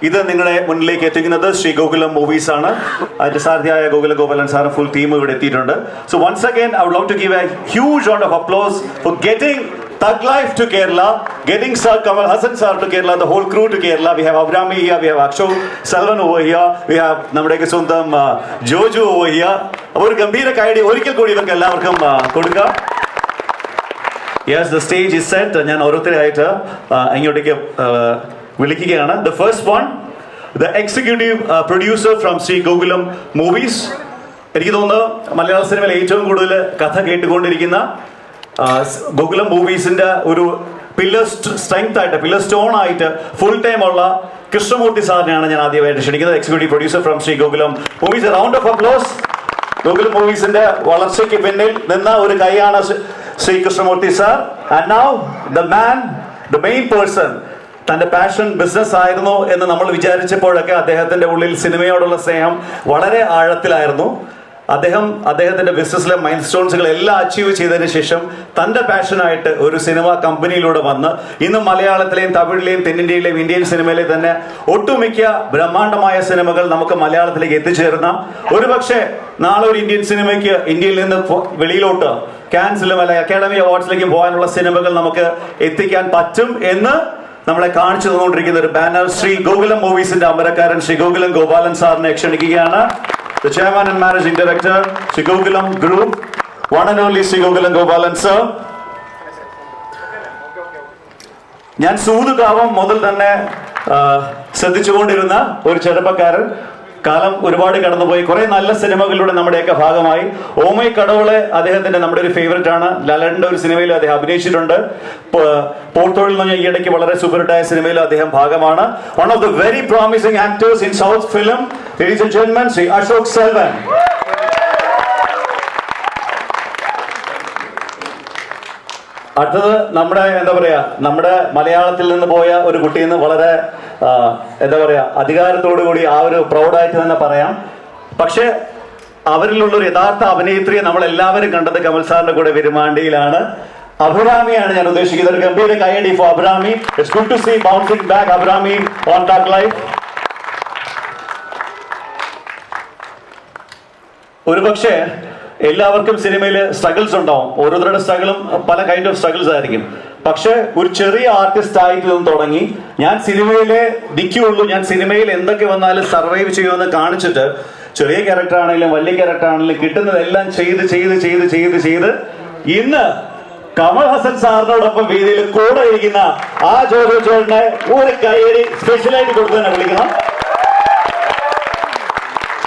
ഇത് നിങ്ങളുടെ മുന്നിലേക്ക് എത്തിക്കുന്നത് ശ്രീ ഗോകുലം മൂവീസ് ആണ്. അതിന്റെ സാരഥിയായ ഗോകുലം ഗോപാലൻ സാറും ഫുൾ ടീം ഇവിടെ എത്തിയിട്ടുണ്ട്. So once again I would love to give a huge round of applause for getting Thug Life to Kerala, getting Sir Kamal Hassan sir to Kerala, the whole crew to Kerala. We have Abrami here, we have Akshu Selvan over here, we have നമ്മുടെ സ്വന്തം Joju over here. ഒരു ഗംഭീര കൈഡി ഒരിക്കൽ കൂടി ഇവർക്ക് എല്ലാവർക്കും കൊടുക്കുക. Yes, the stage is set. ഞാൻ ഓരോരുത്തരായിട്ട് ഇങ്ങോട്ടേക്ക് വിളിക്കുകയാണ്. The first one, the executive producer from Sri Gokulam Movies. എനിക്ക് തോന്നുന്നു മലയാള സിനിമയിൽ ഏറ്റവും കൂടുതൽ കഥ കേട്ടുകൊണ്ടിരിക്കുന്ന ഗോകുലം മൂവീസിന്റെ ഒരു പില്ലർ സ്ട്രെങ്ത് ആയിട്ട്, പില്ലർ സ്റ്റോൺ ആയിട്ട് ഫുൾ ടൈം ഉള്ള കൃഷ്ണമൂർത്തി സാറിനെയാണ് ഞാൻ ആദ്യമായിട്ട് ക്ഷണിക്കുന്നത്. Executive producer from Shri Gokulam Movies. Round of applause. Gokulam മൂവീസിന്റെ വളർച്ചയ്ക്ക് പിന്നിൽ നിന്ന ഒരു കൈയാണ് Shri Krishnamoorthy sir. And now the man, the main person. തന്റെ പാഷൻ ബിസിനസ് ആയിരുന്നു എന്ന് നമ്മൾ വിചാരിച്ചപ്പോഴൊക്കെ അദ്ദേഹത്തിന്റെ ഉള്ളിൽ സിനിമയോടുള്ള സ്നേഹം വളരെ ആഴത്തിലായിരുന്നു. അദ്ദേഹത്തിന്റെ ബിസിനസ്സിലെ മൈൽ സ്റ്റോൺസുകൾ എല്ലാം അച്ചീവ് ചെയ്തതിനു ശേഷം തന്റെ പാഷനായിട്ട് ഒരു സിനിമ കമ്പനിയിലൂടെ വന്ന് ഇന്ന് മലയാളത്തിലെയും തമിഴിലെയും തെന്നിന്ത്യയിലെയും ഇന്ത്യൻ സിനിമയിലെ തന്നെ ഒട്ടുമിക്ക ബ്രഹ്മാണ്ഡമായ സിനിമകൾ നമുക്ക് മലയാളത്തിലേക്ക് എത്തിച്ചേർന്ന, ഒരുപക്ഷെ നാളെ ഒരു ഇന്ത്യൻ സിനിമയ്ക്ക് ഇന്ത്യയിൽ നിന്ന് വെളിയിലോട്ട് കാൻസിലും അല്ലെങ്കിൽ അക്കാഡമി അവാർഡ്സിലേക്ക് പോകാനുള്ള സിനിമകൾ നമുക്ക് എത്തിക്കാൻ പറ്റും എന്ന് നമ്മളെ കാണിച്ചു തന്നുകൊണ്ടിരിക്കുന്ന ഒരു ബാനർ ശ്രീ ഗോകുലം മൂവീസിന്റെ അമരക്കാരൻ ശ്രീ ഗോകുലം ഗോപാലൻ സാറിനെ ക്ഷണിക്കുകയാണ്. The chairman and managing director, Sri Gokulam Group, one and only Sri Gokulam Gopalan sir. ഞാൻ സൂതുകാവം മുതൽ തന്നെ ശ്രദ്ധിച്ചുകൊണ്ടിരുന്ന ഒരു ചെറുപ്പക്കാരൻ. കാലം ഒരുപാട് കടന്നുപോയി. കുറെ നല്ല സിനിമകളിലൂടെ നമ്മുടെയൊക്കെ ഭാഗമായി. ഓമൈ കടവുളെ അദ്ദേഹത്തിന്റെ നമ്മുടെ ഒരു ഫേവറേറ്റ് ആണ്. ലാലേട്ടന്റെ ഒരു സിനിമയിൽ അദ്ദേഹം അഭിനയിച്ചിട്ടുണ്ട്. പോർത്തൊഴിൽ എന്ന് ഈ ഇടയ്ക്ക് വളരെ സൂപ്പർഹിറ്റായ സിനിമയിൽ അദ്ദേഹം ഭാഗമാണ്. One of the very promising actors in south film, ladies and gentlemen, Shri Ashok Selvan. അടുത്തത് നമ്മുടെ നമ്മുടെ മലയാളത്തിൽ നിന്ന് പോയ ഒരു കുട്ടിയിൽ നിന്ന് വളരെ അധികാരത്തോടു കൂടി ആ ഒരു പ്രൗഡായിട്ട് തന്നെ പറയാം. പക്ഷെ അവരിലുള്ള ഒരു യഥാർത്ഥ അഭിനേത്രിയെ നമ്മൾ എല്ലാവരും കണ്ടത് കമൽ സാറിന്റെ കൂടെ വിരുമാണ്ടിയിലാണ്. അഭിരാമിയാണ് ഞാൻ ഉദ്ദേശിക്കുന്നത്. ഒരു ഗംഭീര കൈയടി for Abhirami. It's good to see bouncing back Abhirami on Thug Life. ഒരുപക്ഷെ എല്ലാവർക്കും സിനിമയിൽ സ്ട്രഗിൾസ് ഉണ്ടാവും. ഓരോരുത്തരുടെ സ്ട്രഗിളും പല കൈൻഡ് ഓഫ് സ്ട്രഗിൾസ് ആയിരിക്കും. പക്ഷെ ഒരു ചെറിയ ആർട്ടിസ്റ്റ് ആയിട്ട് നിന്ന് തുടങ്ങി ഞാൻ സിനിമയിലെ നിൽക്കുകയുള്ളൂ, ഞാൻ സിനിമയിൽ എന്തൊക്കെ വന്നാലും സർവൈവ് ചെയ്യുമെന്ന് കാണിച്ചിട്ട് ചെറിയ ക്യാരക്ടർ ആണെങ്കിലും വലിയ ക്യാരക്ടർ ആണെങ്കിലും കിട്ടുന്നതെല്ലാം ചെയ്ത് ചെയ്ത് ചെയ്ത് ചെയ്ത് ചെയ്ത് ഇന്ന് കമൽ ഹസൻ സാറിനോടൊപ്പം വേദിയിൽ കൂടെ ഇരിക്കുന്ന ആ ജോജോ ചേട്ടനെ ഒരു കൈയടി സ്പെഷ്യലായിട്ട് കൊടുത്ത് തന്നെ വിളിക്കണം.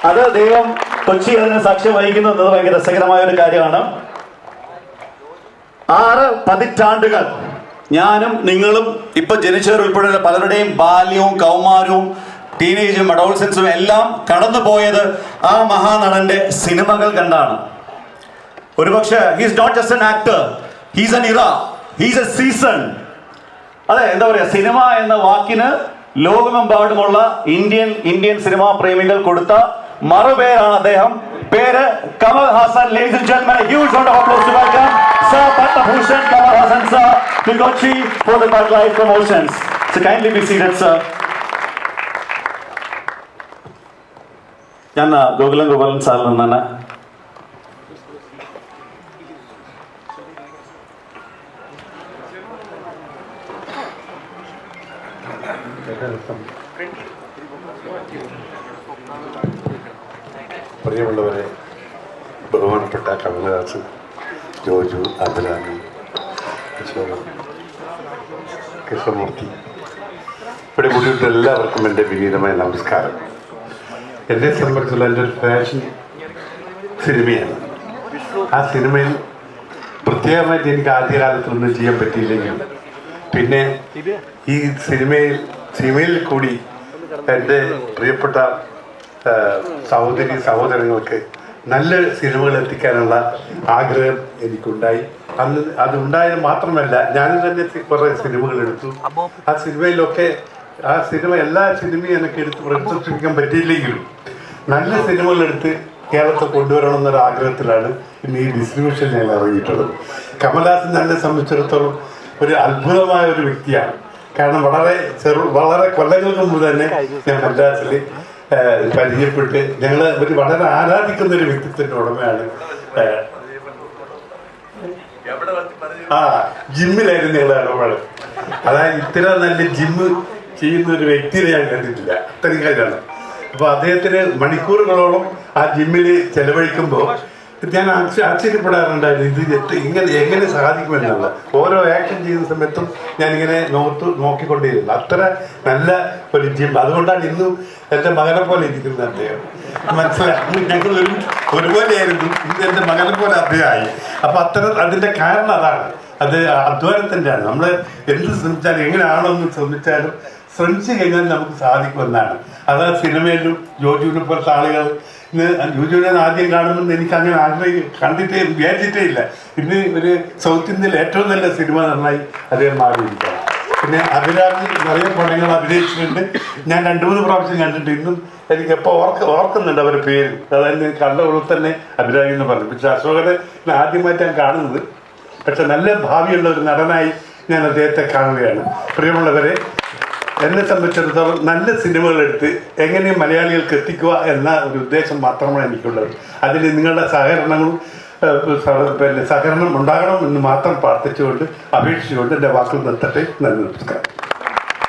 അത് ദൈവം കൊച്ചി അതിന് സാക്ഷ്യം വഹിക്കുന്നു എന്നത് ഭയങ്കര രസകരമായ ഒരു കാര്യമാണ്. 6 പതിറ്റാണ്ടുകൾ ഞാനും നിങ്ങളും ഇപ്പൊ ജനിച്ചവരുൾപ്പെടെ പലരുടെയും ബാല്യവും കൗമാരവും ടീനേജും അഡോൾസൻസും എല്ലാം കടന്നുപോയത് ആ മഹാനടന്റെ സിനിമകൾ കണ്ടാണ്. ഒരുപക്ഷെ he's not just an actor, he's an era, he's a season. അതെ, സിനിമ എന്ന വാക്കിന് ലോകമെമ്പാടുമുള്ള ഇന്ത്യൻ സിനിമാ പ്രേമികൾ കൊടുത്ത മറുപേരാണ് അദ്ദേഹം. പേര് Kamal Haasan. Ladies and gentlemen, a huge round of applause to welcome Sir Padmabhushan Kamal Hassan sir to Kochi for the Thug Life promotions. So kindly be seated, sir. ഞാൻ ഗോകുലം ഗോപാലൻ സാറിൽ നിന്നാണ്. പ്രിയമുള്ളവരെ, ബഹുമാനപ്പെട്ട കമലഹാസൻ, ജോജു, അഭിരാമി, കൃഷ്ണമൂർത്തി, ഇവിടെ കൂടിയിട്ട് എല്ലാവർക്കും എൻ്റെ വിനീതമായ നമസ്കാരം. എന്നെ സംബന്ധിച്ചുള്ള എൻ്റെ ഒരു ഫാഷൻ സിനിമയാണ്. ആ സിനിമയിൽ പ്രത്യേകമായിട്ട് എനിക്ക് ആദ്യകാലത്തൊന്നും ചെയ്യാൻ പറ്റിയില്ലെങ്കിലും പിന്നെ ഈ സിനിമയിൽ കൂടി എൻ്റെ പ്രിയപ്പെട്ട സഹോദരങ്ങൾക്ക് നല്ല സിനിമകൾ എത്തിക്കാനുള്ള ആഗ്രഹം എനിക്കുണ്ടായി. അന്ന് അതുണ്ടായത് മാത്രമല്ല, ഞാൻ തന്നെ കുറേ സിനിമകൾ എടുത്തു. ആ സിനിമയിലൊക്കെ എല്ലാ സിനിമയും എനിക്ക് എടുത്ത് പ്രദർശിപ്പിക്കാൻ പറ്റിയില്ലെങ്കിലും നല്ല സിനിമകളെടുത്ത് കേരളത്തിൽ കൊണ്ടുവരണം എന്നൊരു ആഗ്രഹത്തിലാണ് ഇന്ന് ഈ ഡിസ്ട്രിബ്യൂഷൻ ഞാൻ ഇറങ്ങിയിട്ടുള്ളത്. കമൽഹാസൻ എന്നെ സംബന്ധിച്ചിടത്തോളം ഒരു അത്ഭുതമായ ഒരു വ്യക്തിയാണ്. കാരണം വളരെ കൊല്ലങ്ങൾക്ക് മുമ്പ് തന്നെ ഞാൻ മദ്രാസിൽ പരിചയപ്പെട്ട് ഞങ്ങൾ ഒരു വളരെ ആരാധിക്കുന്ന ഒരു വ്യക്തിത്വത്തിന്റെ ഉടമയാണ്. ജിമ്മിലായിരുന്നു ഞങ്ങൾ ഇടപാട്. അതായത് ഇത്ര നല്ല ജിമ്മ് ചെയ്യുന്ന ഒരു വ്യക്തിയെ ഞാൻ കണ്ടിട്ടില്ല, അത്രയും കാര്യമാണ്. അപ്പോൾ അദ്ദേഹത്തിന് മണിക്കൂറുകളോളം ആ ജിമ്മിൽ ചെലവഴിക്കുമ്പോൾ ഞാൻ ആശ്ചര്യപ്പെടാറുണ്ടായിരുന്നു, ഇത് എങ്ങനെ സാധിക്കുമെന്നുള്ള. ഓരോ ആക്ഷൻ ചെയ്യുന്ന സമയത്തും ഞാനിങ്ങനെ നോക്കിക്കൊണ്ടിരുന്നു. അത്ര നല്ല ഒരു ജിം. അതുകൊണ്ടാണ് ഇന്നും എൻ്റെ മകനെ പോലെ ഇരിക്കുന്നത് അദ്ദേഹം. മനസ്സിലായി, ഞങ്ങൾ ഒരുപോലെയായിരുന്നു. ഇന്ന് എൻ്റെ മകനെ പോലെ അദ്ദേഹമായി. അപ്പം അതിൻ്റെ കാരണം അതാണ്, അത് അധ്വാനത്തിൻ്റെയാണ്. നമ്മൾ എന്ത് ശ്രമിച്ചാലും എങ്ങനെയാണോ എന്ന് ശ്രമിച്ചു കഴിഞ്ഞാൽ നമുക്ക് സാധിക്കുമെന്നാണ്. അത് സിനിമയിലും ജോജുവിനെ പോലത്തെ ആളുകൾ ജോജുവിനെ ആദ്യം കാണുമെന്ന് എനിക്ക് അങ്ങനെ വിചാരിച്ചിട്ടേ ഇല്ല. ഇന്ന് ഒരു സൗത്ത് ഇന്ത്യയിൽ ഏറ്റവും നല്ല സിനിമ നന്നായി അദ്ദേഹം മാറിയിരിക്കുകയാണ്. പിന്നെ അഭിരാമി നിറയെ പടങ്ങൾ അഭിനയിച്ചിട്ടുണ്ട്. ഞാൻ 2-3 പ്രാവശ്യം കണ്ടിട്ട് ഇന്നും എനിക്ക് എപ്പോൾ ഓർക്കുന്നുണ്ട് അവരുടെ പേര്. അതായത് കണ്ട ഉള്ളിൽ തന്നെ അഭിരാമി എന്ന് പറഞ്ഞു. പക്ഷെ അശോകനെ ആദ്യമായിട്ട് ഞാൻ കാണുന്നത്, പക്ഷെ നല്ല ഭാവിയുള്ള ഒരു നടനായി ഞാൻ അദ്ദേഹത്തെ കാണുകയാണ്. പ്രിയമുള്ളവരെ, എന്നെ സംബന്ധിച്ചിടത്തോളം നല്ല സിനിമകളെടുത്ത് എങ്ങനെ മലയാളികൾക്ക് എത്തിക്കുക എന്ന ഒരു ഉദ്ദേശം മാത്രമാണ് എനിക്കുള്ളത്. അതിൽ നിങ്ങളുടെ സഹകരണം ഉണ്ടാകണം എന്ന് മാത്രം പ്രാർത്ഥിച്ചുകൊണ്ട് അപേക്ഷിച്ചുകൊണ്ട് എൻ്റെ വാക്കുകൾ നിർത്തട്ടെ. നന്ദി, നമസ്കാരം.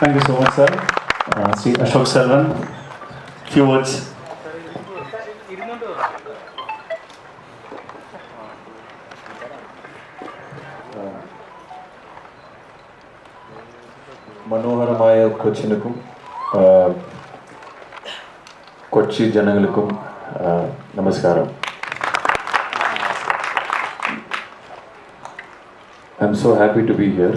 Thank you so much sir. Shri Ashok Selvan, few words. മനോഹരമായ കൊച്ചിനുക്കും കൊച്ചി ജനങ്ങൾക്കും നമസ്കാരം. I'm so happy to be here.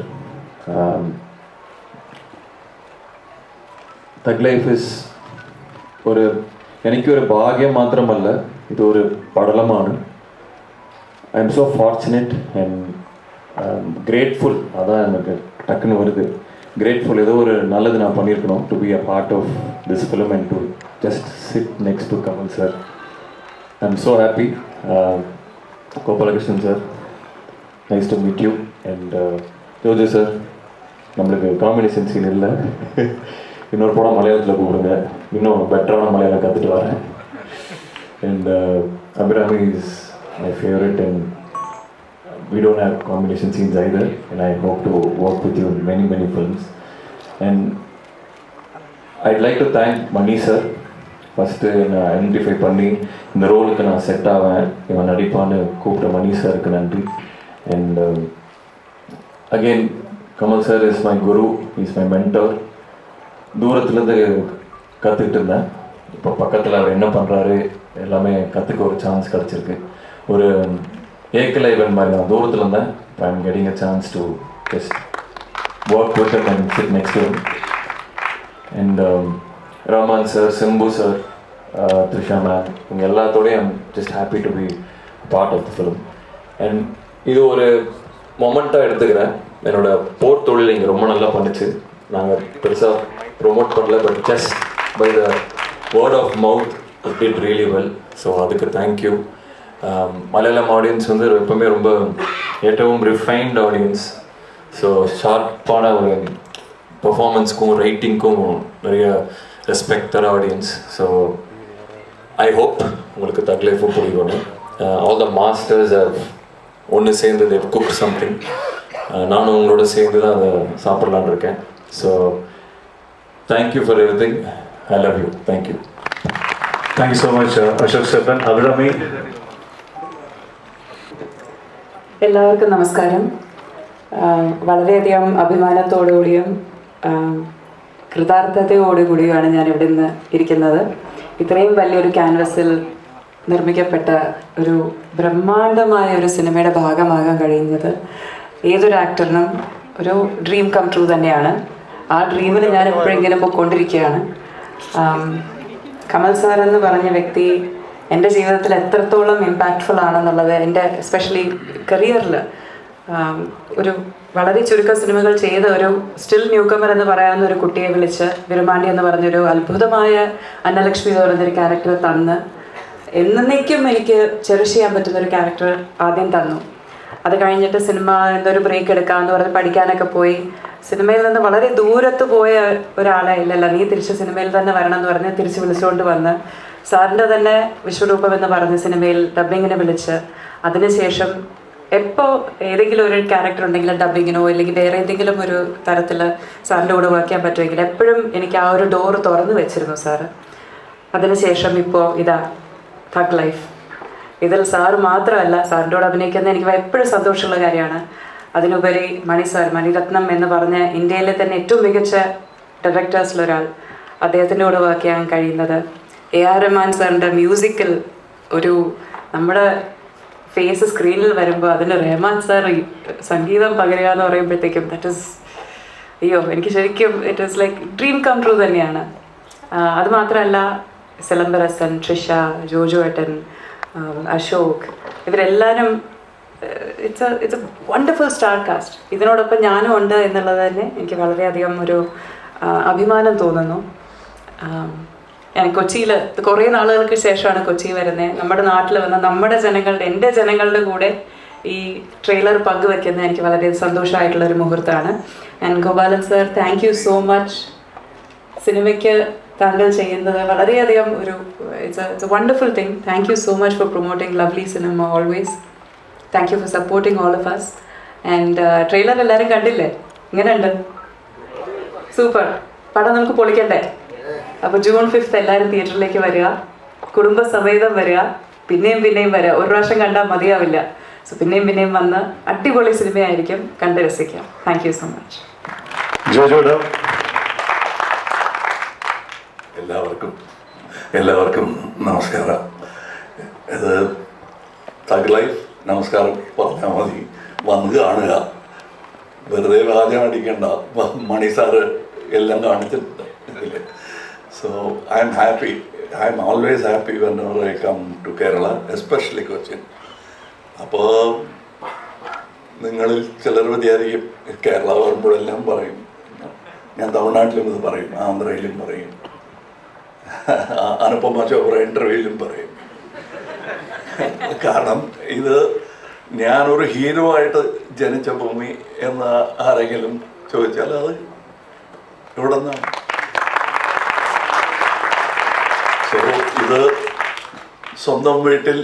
Thug Life is എനിക്കൊരു ഭാഗ്യം മാത്രമല്ല, ഇതൊരു പടലമാണ്. I am so fortunate and grateful. അതാണ് എനിക്ക് ടക്കുന്ന് വരുത്. Grateful, ஏதோ ஒரு நல்லது நான் பண்ணியிருக்கணும் to be a part of this film and to just sit next to Kamal sir. I'm so happy. Gopalakrishnan sir, nice to meet you. And Jojo sir, நம்மளுக்கு combination scene இல்லை, இன்னொரு படம் மலையாளத்தில் கூப்பிடுங்க, இன்னும் பெட்டரான மலையாளம் கற்றுட்டு வரேன். And Abhirami is my favorite and we don't have combination scenes either, and I hope to work with you in many films. And I'd like to thank Mani sir. First நான் ஐடென்டிஃபை பண்ணி இந்த ரோலுக்கு நான் set ஆவேன், இவன் நடிப்பான்னு கூப்பிட்ட மணி சாருக்கு நன்றி. And again, Kamal sir is my guru, he's my mentor. தூரத்துலேருந்து கற்றுக்கிட்டு இருந்தேன், இப்போ பக்கத்தில் அவர் என்ன பண்ணுறாரு எல்லாமே கற்றுக்க ஒரு சான்ஸ் கிடச்சிருக்கு. ஒரு ஏக்கலை இவன் மாதிரி நான் தூரத்தில் இருந்தேன், இப்போ I'm getting a chance to just work with him and sit next to him. And Rahman sir, Simbu sir, Trisha ma'am, இவங்க எல்லாத்தோடையும் I'm just happy to be part of the film. And இது ஒரு மொமெண்ட்டாக எடுத்துக்கிறேன். என்னோடய போர் தொழில் இங்கே ரொம்ப நல்லா பண்ணிச்சு. நாங்கள் பெருசாக ப்ரொமோட் பண்ணல, but just by the word of mouth it did really well. So அதுக்கு தேங்க்யூ. மலையாளம் ஆடியன்ஸ் வந்து எப்பவுமே ரொம்ப ஏற்றவும் ரிஃபைன்ட் ஆடியன்ஸ். ஸோ ஷார்ப்பான ஒரு பெர்ஃபார்மன்ஸ்க்கும் ரைட்டிங்க்கும் நிறைய ரெஸ்பெக்ட் தர ஆடியன்ஸ். ஸோ ஐ ஹோப் உங்களுக்கு தக் லைஃபும் பிடிக்கணும். ஆல் த மாஸ்டர்ஸ் ஒன்று சேர்ந்து தேவ் குக் சம்திங். நானும் உங்களோட சேர்ந்து தான் அதை சாப்பிட்லான்னு இருக்கேன். So thank you for everything. I love you. Thank you. Thank you so much, Ashok Sevan. Abhirami. എല്ലാവർക്കും നമസ്കാരം. വളരെയധികം അഭിമാനത്തോടുകൂടിയും കൃതാർത്ഥതയോടുകൂടിയുമാണ് ഞാൻ ഇവിടെ നിന്ന് ഇരിക്കുന്നത്. ഇത്രയും വലിയൊരു ക്യാൻവസിൽ നിർമ്മിക്കപ്പെട്ട ഒരു ബ്രഹ്മാണ്ഡമായ ഒരു സിനിമയുടെ ഭാഗമാകാൻ കഴിയുന്നത് ഏതൊരു ആക്ടറിനും ഒരു ഡ്രീം കം ട്രൂ തന്നെയാണ്. ആ ഡ്രീമിൽ ഞാൻ എപ്പോഴെങ്കിലും പോയിക്കൊണ്ടിരിക്കുകയാണ്. കമൽ സാർ എന്ന് പറഞ്ഞ വ്യക്തി എൻ്റെ ജീവിതത്തിൽ എത്രത്തോളം ഇമ്പാക്റ്റ്ഫുൾ ആണെന്നുള്ളത്, എൻ്റെ എസ്പെഷ്യലി കരിയറിൽ ഒരു വളരെ ചുരുക്കം സിനിമകൾ ചെയ്ത ഒരു സ്റ്റിൽ ന്യൂകമർ എന്ന് പറയാവുന്ന ഒരു കുട്ടിയെ വിളിച്ച് വിരുമാണ്ടി എന്ന് പറഞ്ഞൊരു അത്ഭുതമായ അന്നലക്ഷ്മി എന്ന് പറഞ്ഞൊരു ക്യാരക്ടർ തന്ന് എന്നേക്കും എനിക്ക് ചെറിഷ് ചെയ്യാൻ പറ്റുന്നൊരു ക്യാരക്ടർ ആദ്യം തന്നു. അത് കഴിഞ്ഞിട്ട് സിനിമ എന്തൊരു ബ്രേക്ക് എടുക്കാമെന്ന് പറഞ്ഞ് പഠിക്കാനൊക്കെ പോയി സിനിമയിൽ നിന്ന് വളരെ ദൂരത്ത് പോയ ഒരാളെ ഇല്ലല്ല, നീ തിരിച്ച് സിനിമയിൽ തന്നെ വരണം എന്ന് പറഞ്ഞ് തിരിച്ച് വിളിച്ചുകൊണ്ട് വന്ന് സാറിൻ്റെ തന്നെ വിശ്വരൂപം എന്ന് പറഞ്ഞ സിനിമയിൽ ഡബ്ബിങ്ങിന് വിളിച്ച് അതിനുശേഷം എപ്പോൾ ഏതെങ്കിലും ഒരു ക്യാരക്ടർ ഉണ്ടെങ്കിൽ ഡബ്ബിങ്ങിനോ അല്ലെങ്കിൽ വേറെ ഏതെങ്കിലും ഒരു തരത്തിൽ സാറിൻ്റെ കൂടെ വർക്ക് ചെയ്യാൻ പറ്റുമെങ്കിൽ എപ്പോഴും എനിക്ക് ആ ഒരു ഡോറ് തുറന്നു വെച്ചിരുന്നു സാറ്. അതിനുശേഷം ഇപ്പോൾ ഇതാ തഗ് ലൈഫ്. ഇതിൽ സാറ് മാത്രമല്ല, സാറിൻ്റെ കൂടെ അഭിനയിക്കുന്നത് എനിക്ക് എപ്പോഴും സന്തോഷമുള്ള കാര്യമാണ്. അതിനുപരി മണി സാർ, മണിരത്നം എന്ന് പറഞ്ഞ ഇന്ത്യയിലെ തന്നെ ഏറ്റവും മികച്ച ഡയറക്ടേഴ്സിലൊരാൾ, അദ്ദേഹത്തിൻ്റെ കൂടെ വർക്ക് ചെയ്യാൻ കഴിയുന്നത്, AR റഹ്മാൻ സാറിൻ്റെ മ്യൂസിക്കിൽ ഒരു നമ്മുടെ ഫേസ് സ്ക്രീനിൽ വരുമ്പോൾ അതിന് റഹ്മാൻ സാർ സംഗീതം പകരുക എന്ന് പറയുമ്പോഴത്തേക്കും ദാറ്റ് ഈസ് എനിക്ക് ശരിക്കും it is like dream come true തന്നെയാണ്. അതുമാത്രമല്ല സിലംബരസൻ, ട്രിഷ, ജോജോ ഏട്ടൻ, അശോക്, ഇവരെല്ലാവരും it's a wonderful star cast. ഇതിനോടൊപ്പം ഞാനും ഉണ്ട് എന്നുള്ളത് തന്നെ എനിക്ക് വളരെയധികം ഒരു അഭിമാനം തോന്നുന്നു. ഞാൻ കൊച്ചിയിൽ കുറേ നാളുകൾക്ക് ശേഷമാണ് കൊച്ചി വരുന്നത്. നമ്മുടെ നാട്ടിൽ വന്ന നമ്മുടെ ജനങ്ങളുടെ, എൻ്റെ ജനങ്ങളുടെ കൂടെ ഈ ട്രെയിലർ പങ്കുവെക്കുന്നത് എനിക്ക് വളരെ സന്തോഷമായിട്ടുള്ളൊരു മുഹൂർത്തമാണ്. And Gopalan sir, thank you so much. സിനിമയ്ക്ക് താങ്കൾ ചെയ്യുന്നത് വളരെയധികം ഒരു it's a wonderful thing. Thank you so much for promoting lovely cinema always. Thank you for supporting all of us. And trailer എല്ലാവരും കണ്ടില്ലേ? ഇങ്ങനെയുണ്ട്, സൂപ്പർ. പടം നമുക്ക് പൊളിക്കണ്ടേ? അപ്പോൾ June 5 എല്ലാവരും തിയേറ്ററിലേക്ക് വരിക, കുടുംബസമേതം വരിക, പിന്നെയും വരിക. ഒരു പ്രാവശ്യം കണ്ടാൽ മതിയാവില്ല. സോ പിന്നെയും വന്ന് അടിപൊളി സിനിമയായിരിക്കും, കണ്ട് രസിക്കാം. Thank you so much. ജോജോയുടെ എല്ലാവർക്കും നമസ്കാരം. ഇത് തഗ് ലൈഫ് നമസ്കാരം പറഞ്ഞാൽ മതി, വന്ന് കാണുക, വെറുതെ വാചകം അടിക്കണ്ട. മണി സാറ് എല്ലാം കാണിച്ചിട്ടുണ്ട് ഇതിൽ. So I am happy, I M always happy whenever I come to Kerala, especially Cochin. അപ്പോൾ നിങ്ങളിൽ ചിലർ വിചാരിക്കും കേരള വരുമ്പോഴെല്ലാം പറയും, ഞാൻ തമിഴ്നാട്ടിലും ഇത് പറയും, ആന്ധ്രയിലും പറയും, അനുപമ ചോപ്ര ഇൻ്റർവ്യൂവിലും പറയും. കാരണം ഇത് ഞാനൊരു ഹീറോ ആയിട്ട് ജനിച്ച ഭൂമി എന്ന് ആരെങ്കിലും ചോദിച്ചാൽ അത് ഇവിടെ നിന്നാണ്. സോ ഇത് സ്വന്തം വീട്ടിൽ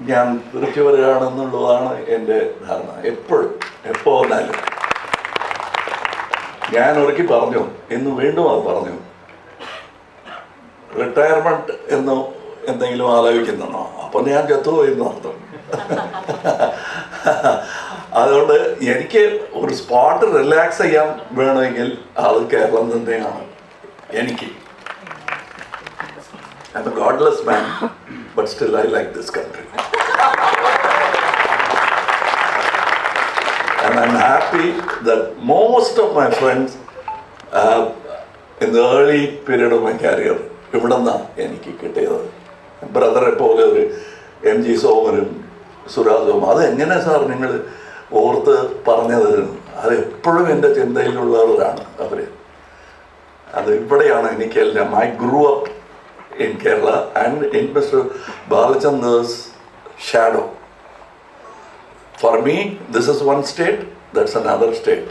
ഞാൻ തിരിച്ചു വരികയാണെന്നുള്ളതാണ് എൻ്റെ ധാരണ. എപ്പോൾ വന്നാലും ഞാൻ ഒരിക്കൽ പറഞ്ഞു, ഇന്ന് വീണ്ടും അത് പറഞ്ഞു, റിട്ടയർമെൻറ്റ് എന്നോ എന്തെങ്കിലും ആലോചിക്കുന്നുണ്ടോ? അപ്പം ഞാൻ ചത്തുപോയി എന്ന് അർത്ഥം. അതുകൊണ്ട് എനിക്ക് ഒരു സ്പോട്ട് റിലാക്സ് ചെയ്യാൻ വേണമെങ്കിൽ അത് കേരളം തന്നെയാണ് എനിക്ക്. I'm a godless man, but still I like this country. And I'm happy that most of my friends in the early period of my career, ഇവിടെ നിന്നാണ് എനിക്ക് കിട്ടിയത്. ബ്രദറെ പോലെ ഒരു MG സോമനും സുരാജും, അത് എങ്ങനെ സാർ നിങ്ങൾ ഓർത്ത് പറഞ്ഞത്? അത് എപ്പോഴും എൻ്റെ ചിന്തയിലുള്ളവരാണ് അവർ. അത് ഇവിടെയാണ് എനിക്കെല്ലാം. I grew up in Kerala and in Mr. Balachandra's shadow. For me, this is one state, that's another state.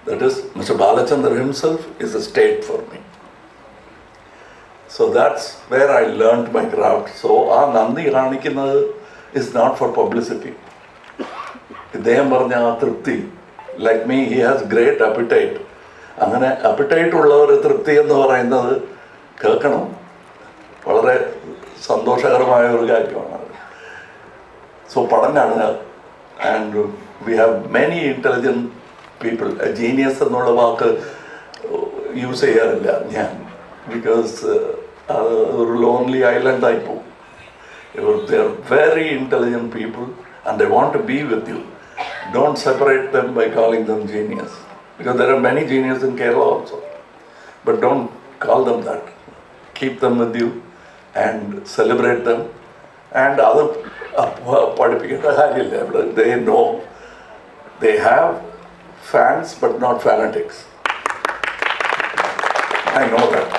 That is, Mr. Balachandra himself is a state for me. So that's where I learned my craft. So aa nandi kanikkunnathu is not for publicity. ഇദ്ദേഹം പറഞ്ഞ ആ തൃപ്തി, like me, he has great appetite. അങ്ങനെ apatite ഉള്ള ഒരു തൃപ്തി എന്ന് പറയുന്നത് കേൾക്കണം, വളരെ സന്തോഷകരമായ ഒരു കാര്യമാണ്. സോ പടം കാണുക. And we have many intelligent people. Genius എന്നുള്ള വാക്ക് യൂസ് ചെയ്യാറില്ല ഞാൻ, ബിക്കോസ് അത് ഒരു ലോൺലി ഐലൻഡായി പോകും. They are very intelligent people and they want to be with you. Don't separate them by calling them genius, because there are many geniuses in Kerala also, but don't call them that. Keep them with you and celebrate them. And other പഠിപ്പിക്കേണ്ട കാര്യമില്ല. They know they have fans but not fanatics. I know that.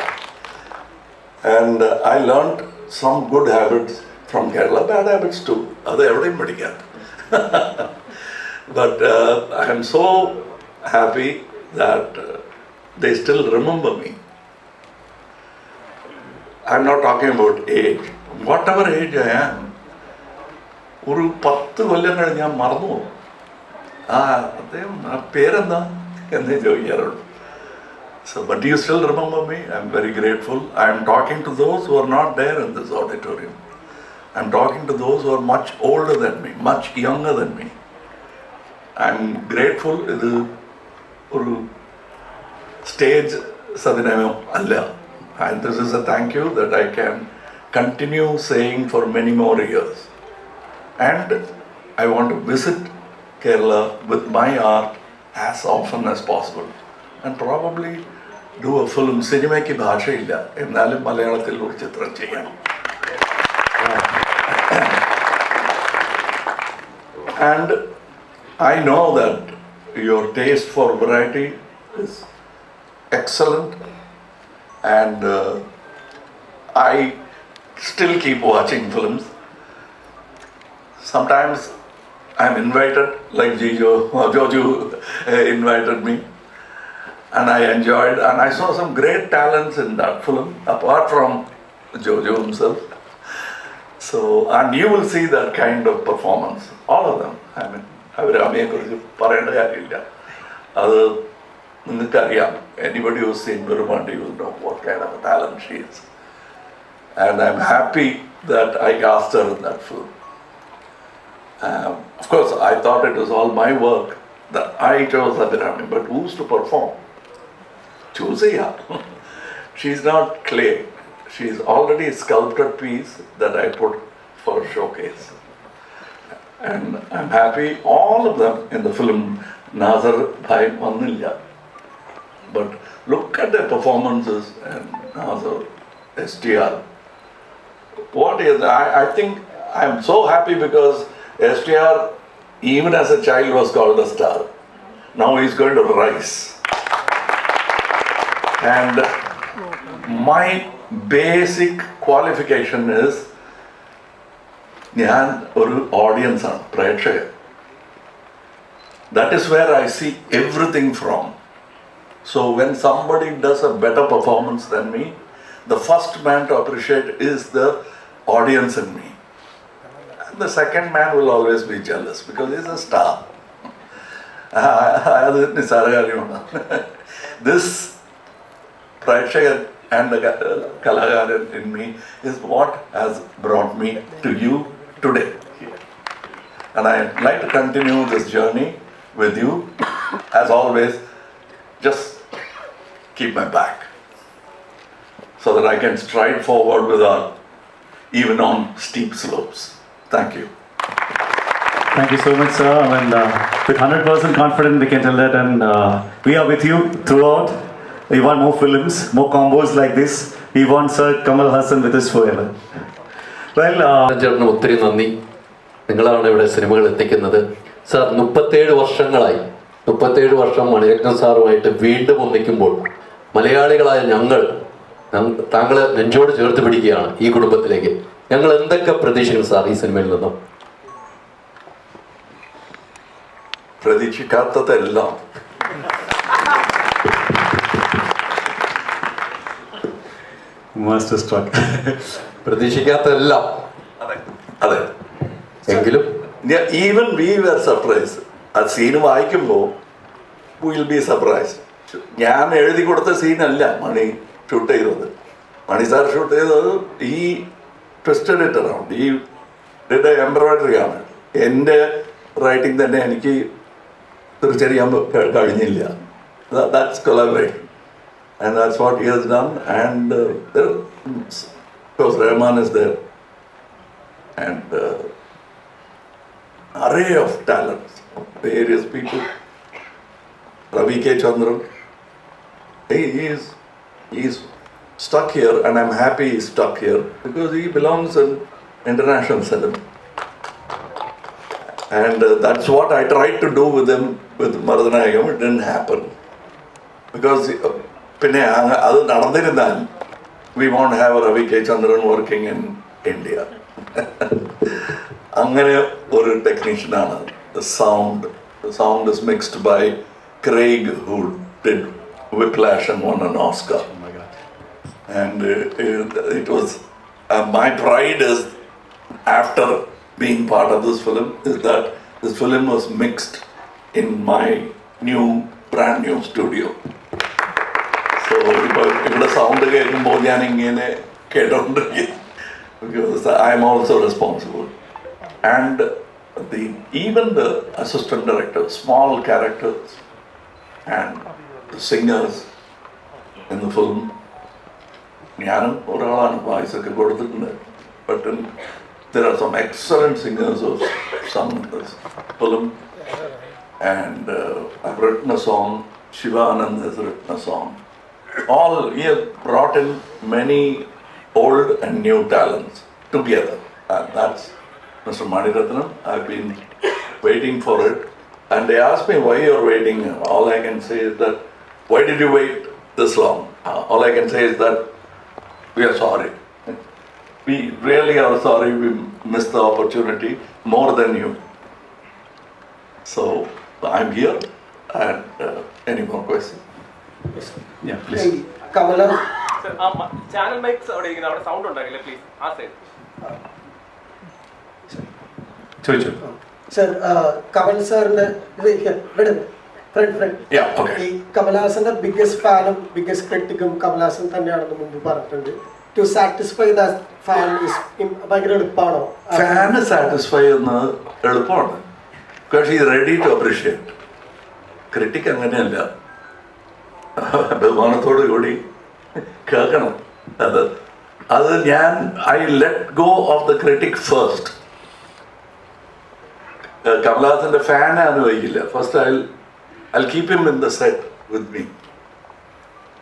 And I learned some good habits from Kerala, bad habits too. അത് എവിടെയും പഠിക്കാം. But I am so happy that they still remember me. I'm not talking about age. Whatever age I am, ഒരു 10 കൊല്ലം കഴിഞ്ഞ് ഞാൻ മറന്നു പോകും. അദ്ദേഹം പേരെന്താ എന്നേ ചോദിക്കാറുള്ളൂ. So, but you still remember me. I'm very grateful. I'm talking to those who are not there in this auditorium. I'm talking to those who are much older than me, much younger than me. I'm grateful. ഇത് ഒരു stage സദിനം അല്ല. And this is a thank you that I can continue saying for many more years. And I want to visit Kerala with my art as often as possible. And probably do a film. സിനിമയ്ക്ക് ഭാഷയില്ല, എന്നാലും മലയാളത്തിൽ ഒരു ചിത്രം ചെയ്യണം. And I know that your taste for variety is excellent, and I still keep watching films. Sometimes I'm invited, like Jojo invited me, and I enjoyed, and I saw some great talents in that film, apart from Jojo himself. So, and you will see that kind of performance, all of them. I mean, അവരമ്മയെക്കുറിച്ച് പറയേണ്ട കാര്യമില്ല, അത് നിങ്ങൾക്കറിയാം. Anybody who's seen Virumandi will know what kind of a talent she is. And I'm happy that I cast her in that film. Of course, I thought it was all my work that I chose Abhinami, but who's to perform? Choose her. She's not clay. She's already a sculpted piece that I put for showcase. And I'm happy all of them in the film. Nazar Bhai Manilla. But look at their performances, and Nazar, STR. What is, I think I'm so happy because STR, even as a child, was called a star. Now he's going to rise. And my basic qualification is, ഞാൻ ഒരു ഓഡിയൻസാണ്, പ്രേക്ഷകൻ. That is where I see everything from. So when somebody does a better performance than me, the first man to appreciate is the audience in me. And the second man will always be jealous because he's a star. അത് നിസ്സാര കാര്യമാണ്. This പ്രേക്ഷകൻ and the Kalagaran in me is what has brought me to you today. And I'd like to continue this journey with you. As always, just keep my back so that I can stride forward with our, even on steep slopes. Thank you. Thank you so much, sir. I mean, with 100% confidence, we can tell that, and we are with you throughout. We want more films, more combos like this. We want Sir Kamal Haasan with us forever. Well, ചേട്ടന് ഒത്തിരി നന്ദി. നിങ്ങളാണ് ഇവിടെ സിനിമകൾ എത്തിക്കുന്നത്. Sir 37 വർഷങ്ങളായി, 37 വർഷം മണിരത്നം സാറുമായിട്ട് വീണ്ടും ഒന്നിക്കുമ്പോൾ മലയാളികളായ ഞങ്ങൾ താങ്കളെ നെഞ്ചോട് ചേർത്ത് പിടിക്കുകയാണ് ഈ കുടുംബത്തിലേക്ക്. ഞങ്ങൾ എന്തൊക്കെ പ്രതീക്ഷിക്കുന്നു സാർ ഈ സിനിമയിൽ നിന്നും? പ്രതീക്ഷിക്കാത്തതെല്ലാം. master struck. പ്രതീക്ഷിക്കാത്തതെല്ലാം. അതെ. എങ്കിലും ഈവൻ വി വെർ സർപ്രൈസ്. ആ സീന് വായിക്കുമ്പോൾ വിൽ ബി സർപ്രൈസ്. ഞാൻ എഴുതി കൊടുത്ത സീനല്ല മണി ഷൂട്ട് ചെയ്തത്. മണി സാർ ഷൂട്ട് ചെയ്തത് ഈ ട്വിസ്റ്റഡ് ഇറ്റ് അറൗണ്ട്, ഈ എംബ്രോയിഡറി ആണ്. എൻ്റെ റൈറ്റിംഗ് തന്നെ എനിക്ക് തിരിച്ചറിയാൻ കഴിഞ്ഞില്ല. That's collaboration. And that's what he has done. And of course, Rahman is there. And array of talents, various people. Ravi K. Chandran. He's stuck here, and I'm happy he's stuck here because he belongs in international cinema. And that's what I tried to do with him with Marudanayagam. It didn't happen because. പിന്നെ അത് നടന്നിരുന്നാൽ we won't have Ravi K. Chandran working in India. അങ്ങനെ ഒരു ടെക്നീഷ്യനാണ്. The sound is mixed by Craig Hood. did Whiplash and won an Oscar. And it was my pride is, after being part of this film, is that this film was mixed in my brand new studio. So ഇവിടെ sound കേൾക്കുമ്പോൾ ഞാൻ ഇങ്ങനെ കേട്ടോണ്ടിരിക്കും, because I am also responsible. And even the assistant directors, small characters, and the singers in the film, ഞാനും ഒരാളാണ് voice ഒക്കെ കൊടുത്തിട്ടുണ്ട്, but there are some excellent singers who sung this film. And I've written a song, Shivanand has written a song. He has brought in many old and new talents together. And that's Mr. Maniratnam. I've been waiting for it. And they asked me why you're waiting. All I can say is that, why did you wait this long? All I can say is that we are sorry. We really are sorry we missed the opportunity more than you. So I'm here. And any more questions? Yeah, please. Kamala channel mics അവിടെ ഇരിക്കുന്ന അവിടെ sound ഉണ്ടാകില്ല please ആ side ചോദിച്ചു. Sir, Kamal സാറിന്റെ front Yeah, okay. ഈ കമൽഹാസന്റെ biggest ഫാനും ബിഗ്ഗസ്റ്റ് ക്രിട്ടിക്കും കമൽഹാസൻ തന്നെയാണെന്ന് മുമ്പ് പറഞ്ഞിട്ടുണ്ട്. ടു സാറ്റിസ്ഫൈ ദ ഫാൻ ഭയങ്കര എളുപ്പമാണോ? ഫാന് സാറ്റിസ്ഫൈ എന്ന് എളുപ്പമാണ്, ബിക്കോസ് ഈ റെഡി ടു അപ്രീഷിയേറ്റ്. ക്രിട്ടിക് അങ്ങനെയല്ല, ബഹുമാനത്തോടു കൂടി കേൾക്കണം. അത് ഞാൻ I let go of the critic first. കമൽഹാസന്റെ ഫാനെ അനുഭവിക്കില്ല. First I keep him in the set with me.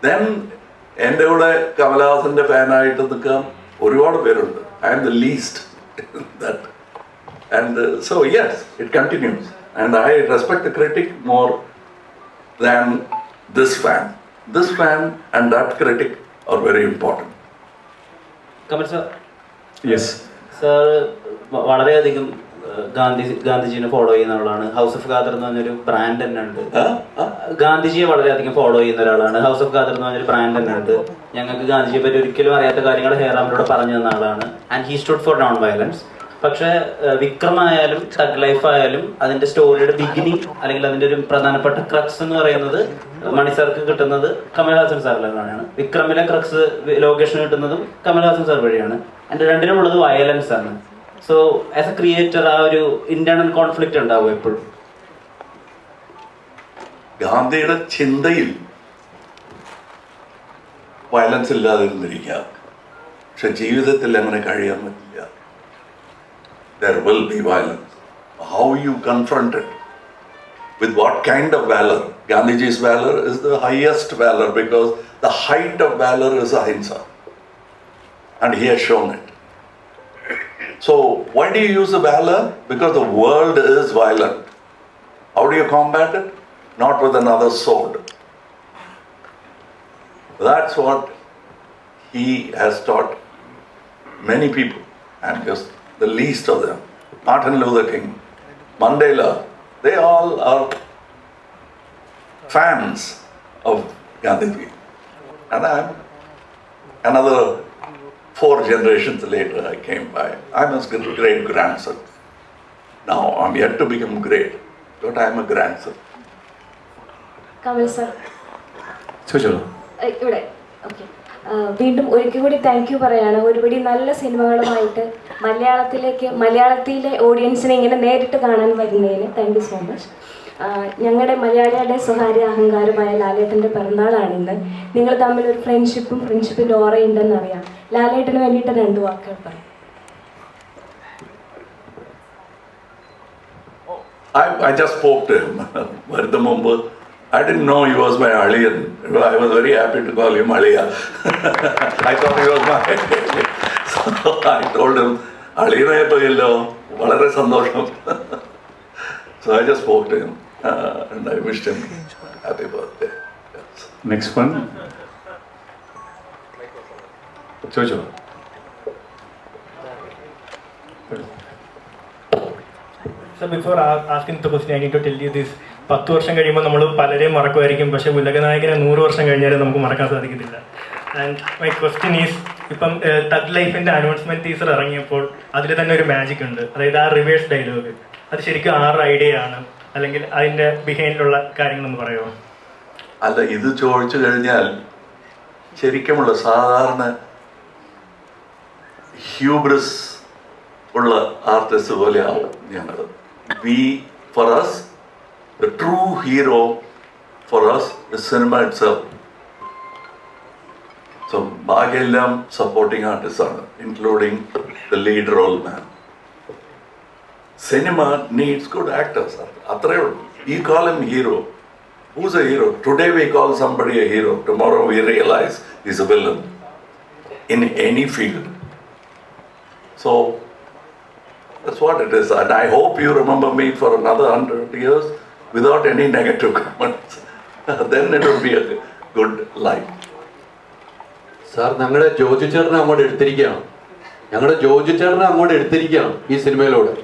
Then എൻ്റെ കൂടെ കമൽഹാസന്റെ ഫാനായിട്ട് നിൽക്കാൻ ഒരുപാട് പേരുണ്ട്. I am the least that. And so yes, it continues, and I respect the critic more than this fan. This fan and that critic are very important. Kamal sir, yes. Sir വളരെയധികം ഗാന്ധിജിനെ follow ചെയ്യുന്ന ആളാണ്. House of Khader എന്ന് പറഞ്ഞൊരു brand തന്നെ ഉണ്ട്. ഗാന്ധിജിയെ വളരെയധികം follow ചെയ്യുന്ന ഒരാളാണ്. ഹൗസ് ഓഫ് ഖാദർ എന്ന് പറഞ്ഞൊരു ബ്രാൻഡ് തന്നെ ഉണ്ട്. ഞങ്ങൾക്ക് ഗാന്ധിജിയെ പറ്റി ഒരിക്കലും അറിയാത്ത കാര്യങ്ങൾ ഹേറാമിലൂടെ പറഞ്ഞു തന്ന ആളാണ്. And he stood four non violence. പക്ഷേ വിക്രമായാലും തഗ് ലൈഫ് ആയാലും അതിന്റെ സ്റ്റോറിയുടെ ബിഗിനിങ് അല്ലെങ്കിൽ അതിന്റെ ഒരു പ്രധാനപ്പെട്ട ക്രക്സ് എന്ന് പറയുന്നത് മണി സാർക്ക് കിട്ടുന്നത് കമൽഹാസൻ സാറിലാണ്. വിക്രമിലെ ക്രക്സ് ലോകേഷിന് കിട്ടുന്നതും കമൽഹാസൻ സാർ വഴിയാണ്. അതിന്റെ രണ്ടിനുള്ളത് വയലൻസ് ആണ്. സോ ആസ് എ ക്രിയേറ്റർ ആ ഒരു ഇന്റേണൽ കോൺഫ്ലിക്റ്റ് ഉണ്ടാവും എപ്പോഴും. ഗാന്ധിയുടെ ചിന്തയിൽ വയലൻസ് ഇല്ലാതിരുന്നിരിക്കാം, പക്ഷെ ജീവിതത്തിൽ അങ്ങനെ കഴിയാൻ പറ്റില്ല. There will be violence. How you confront it, with what kind of valor? Gandhiji's valor is the highest valor, because the height of valor is ahimsa, and he has shown it. So why do you use the valor? Because the world is violent. How do you combat it? Not with another sword. That's what he has taught many people, and just the least of them. Martin Luther King, Mandela, they all are fans of Gandhiji. And I'm another 4 generations later I came by. I'm his great grandson. Now I'm yet to become great, but I'm a grandson. Kamal sir, ചോദിച്ചോളൂ. ഇവിടെ okay, വീണ്ടും ഒരിക്കൽ കൂടി thank you പറയാണ്. ഒരുപടി നല്ല സിനിമകളുമായിട്ട് മലയാളത്തിലെ ഓഡിയൻസിനെ ഇങ്ങനെ നേരിട്ട് കാണാൻ വരുന്നതിന് താങ്ക് യു സോ മച്ച്. ഞങ്ങളുടെ മലയാളികളുടെ സ്വകാര്യ അഹങ്കാരമായ ലാലേട്ടൻ്റെ പിറന്നാളാണിന്ന്. നിങ്ങൾ തമ്മിൽ ഒരു ഫ്രണ്ട്ഷിപ്പിൻ്റെ ഓറയുണ്ടെന്നറിയാം. ലാലേട്ടന് വേണ്ടിയിട്ട് 2 വാക്കുകൾ പറയും. I just spoke to him. Varudha Mumbai. I didn't know he was my Aliyan. I was very happy to call him Aliya. I thought he was my. So I told him, Aliyane payillo, valare sandosham. So I just spoke to him and I wished him happy birthday. Yes. Next one. ചോദിച്ചോളൂ. So before asking the question, I need to tell you this. 10 വർഷം കഴിയുമ്പോൾ നമ്മൾ പലരെയും മറക്കുമായിരിക്കും, പക്ഷേ ഉലകനായകനെ 100 വർഷം കഴിഞ്ഞാലും നമുക്ക് മറക്കാൻ സാധിക്കത്തില്ല. ആൻഡ് മൈ ക്വസ്റ്റ്യൻ ഈസ്, ഇപ്പം തഗ് ലൈഫിൻ്റെ അനൗൺസ്മെൻറ്റ് ടീസർ ഇറങ്ങിയപ്പോൾ അതിൽ തന്നെ ഒരു മാജിക് ഉണ്ട്, അതായത് ആ റിവേഴ്സ് ഡയലോഗ്. അത് ശരിക്കും ആരുടെ ഐഡിയ ആണ്, അല്ലെങ്കിൽ അതിൻ്റെ ബിഹൈൻഡിലുള്ള കാര്യങ്ങളൊന്ന് പറയുമോ? അല്ല, ഇത് ചോദിച്ചു കഴിഞ്ഞാൽ ശരിക്കുമുള്ള സാധാരണ ഹ്യൂബ്രസ് ഉള്ള ആർട്ടിസ്റ്റ് പോലെയാവും ഞങ്ങൾ. For us the true hero for us the cinema itself. So ബാക്കിയെല്ലാം സപ്പോർട്ടിങ് ആർട്ടിസ്റ്റ് ആണ്, including the lead role man. Cinema needs good actors. അത്രയേ ഉള്ളൂ. You call him hero. Who's a hero? Today we call somebody a hero. Tomorrow we realize he's a villain in any field. So that's what it is. And I hope you remember me for another 100 years without any negative comments. Then it will be a good life. Sir, ഞങ്ങളുടെ ജോജു ചേട്ടനെ അങ്ങോട്ട് എടുത്തിരിക്കുകയാണ് ഈ സിനിമയിലൂടെ.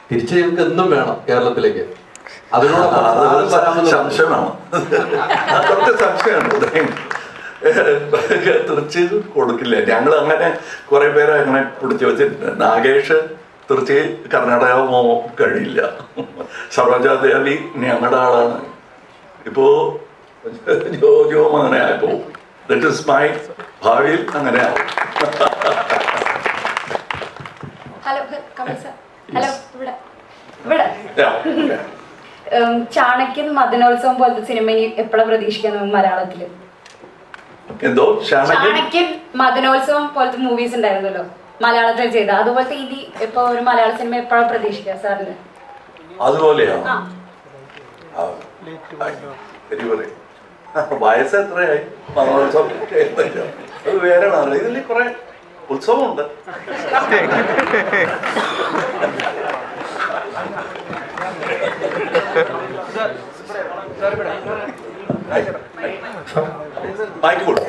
തിരിച്ച് ഞങ്ങൾക്ക് എന്നും വേണം കേരളത്തിലേക്ക്. അതിനോടൊപ്പം സംശയമാണ്, അതൊക്കെ സംശയമാണ്. തിരിച്ച് കൊടുക്കില്ല. ഞങ്ങൾ അങ്ങനെ കുറെ പേരെ അങ്ങനെ പിടിച്ചു വെച്ചിട്ടുണ്ട്. നാഗേഷ് തിരിച്ച് കർണാടക കഴിയില്ല. സരോജാദേവി ഞങ്ങളുടെ ആളാണ്. ഇപ്പോ ജോജോ അങ്ങനെ ആയപ്പോ ദറ്റ് ഇസ് മൈ ഭാവിയിൽ അങ്ങനെ ആവും. ഹലോ ഹലോ, ഇവിടെ ചാണക്യൻ മദനോത്സവം പോലത്തെ സിനിമ ഇനി എപ്പോഴാണ് പ്രതീക്ഷിക്കുന്നത് മലയാളത്തില്? എന്തോ ചാണക്യൻ മദനോത്സവം പോലത്തെ മൂവീസ് ഉണ്ടായിരുന്നല്ലോ മലയാളത്തിൽ ചെയ്ത, അതുപോലത്തെ ഇനി ഇപ്പൊ ഒരു മലയാള സിനിമ എപ്പോഴാണ് പ്രതീക്ഷിക്കുക സാറിന്? അതുപോലെയാണ്. വയസ്സ് എത്രയായി? മദനോത്സവം അത് വേറെ ആണ്. ഇതിൽ കുറെ ഉത്സവമുണ്ട്. ആയിക്കോട്ടെ.